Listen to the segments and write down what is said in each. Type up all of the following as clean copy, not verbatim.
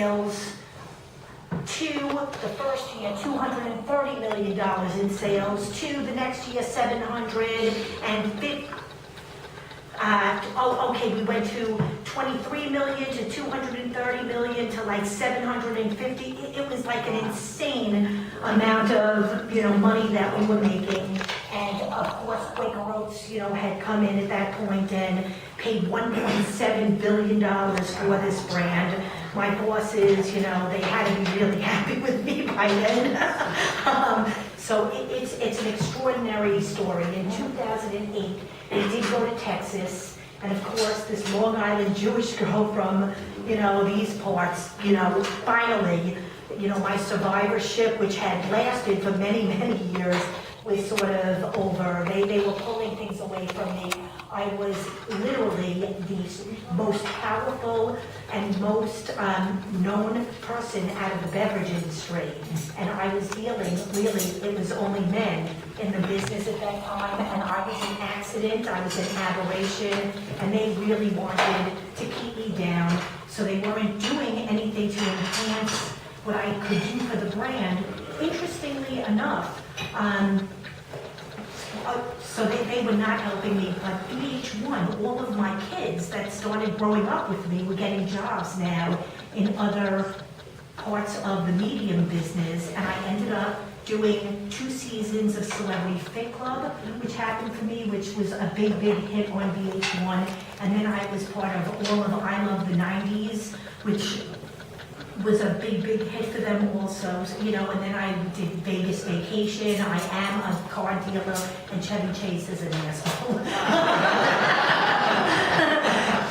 sales. The first year, $230 million in sales. The next year, 750. We went to 23 million to 230 million to like 750. It was like an insane amount of money that we were making. And of course, Quaker Oats, had come in at that point and paid $1.7 billion for this brand. My bosses, they had to be really happy with me by then. So it's an extraordinary story. In 2008, I did go to Texas, and of course, this Long Island Jewish girl from, these parts, finally, my survivorship, which had lasted for many, many years, was sort of over. They were pulling things away from me. I was literally the most powerful and most known person out of the beverage industry. And I was dealing, really, it was only men in the business at that time, and I was an accident, I was an aberration, and they really wanted to keep me down. So they weren't doing anything to enhance what I could do for the brand. Interestingly enough, so they were not helping me, but VH1, all of my kids that started growing up with me were getting jobs now in other parts of the medium business, and I ended up doing 2 seasons of Celebrity Fit Club, which happened for me, which was a big, big hit on VH1, and then I was part of all of I Love the 90s, which was a big, big hit for them also, and then I did Vegas Vacation. I am a car dealer, and Chevy Chase is an asshole.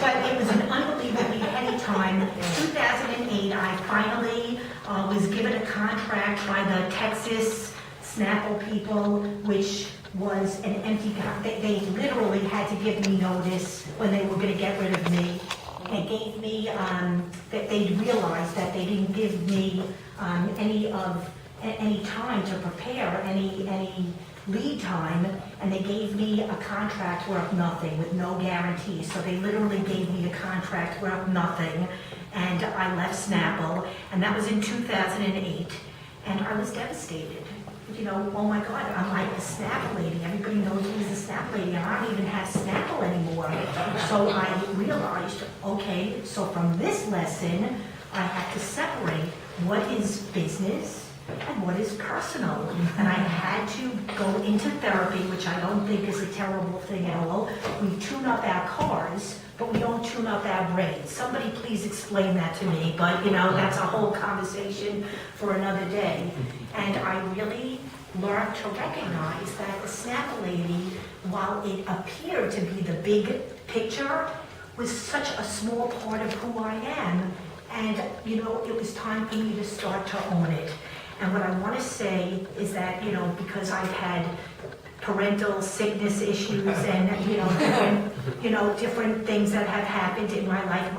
But it was an unbelievably heady time. In 2008, I finally was given a contract by the Texas Snapple people, which was an empty contract. They literally had to give me notice when they were going to get rid of me. They gave me, that they realized that they didn't give me any time to prepare, any lead time, and they gave me a contract worth nothing with no guarantee. So they literally gave me a contract worth nothing, and I left Snapple, and that was in 2008, and I was devastated. Oh my God, I'm like a Snapple lady. Everybody knows me as a Snapple lady, and I don't even have Snapple anymore. So I realized, okay, so from this lesson, I have to separate what is business and what is personal. And I had to go into therapy, which I don't think is a terrible thing at all. We tune up our cars, but we don't tune up our brains. Somebody please explain that to me, but that's a whole conversation for another day. And I really learned to recognize that the Snapple lady, while it appeared to be the big picture, was such a small part of who I am. And it was time for me to start to own it. And what I want to say is that, because I've had parental sickness issues and, different things that have happened in my life,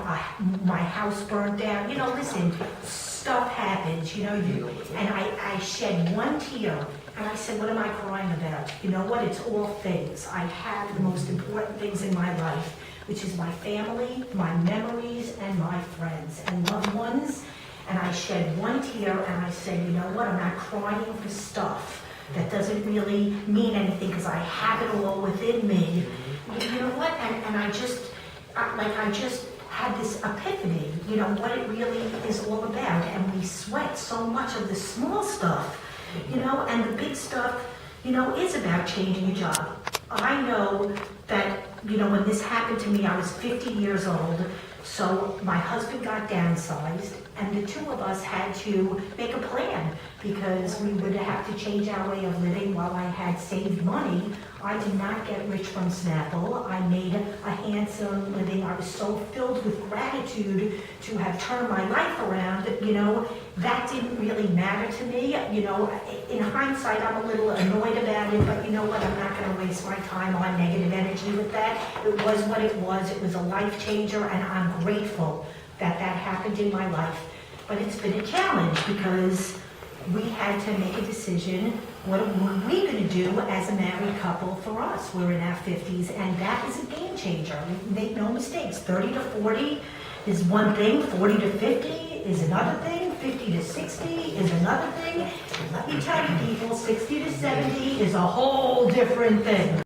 my house burned down, listen, stuff happens, and I shed one tear, and I said, what am I crying about? You know what, it's all things. I have the most important things in my life, which is my family, my memories, and my friends and loved ones. And I shed one tear, and I said, you know what, I'm not crying for stuff that doesn't really mean anything, because I have it all within me. You know what, and I just had this epiphany, what it really is all about. And we sweat so much of the small stuff, and the big stuff, is about changing a job. I know that, when this happened to me, I was 50 years old, so my husband got downsized, and the two of us had to make a plan, because we would have to change our way of living. While I had saved money, I did not get rich from Snapple. I made a handsome living. I was so filled with gratitude to have turned my life around that, that didn't really matter to me. In hindsight, I'm a little annoyed about it, but you know what? I'm not going to waste my time on negative energy with that. It was what it was. It was a life changer, and I'm grateful that that happened in my life. But it's been a challenge, because we had to make a decision. What are we going to do as a married couple for us? We're in our 50s, and that is a game changer. Make no mistakes. 30 to 40 is one thing. 40 to 50 is another thing, 50 to 60 is another thing. And let me tell you people, 60 to 70 is a whole different thing.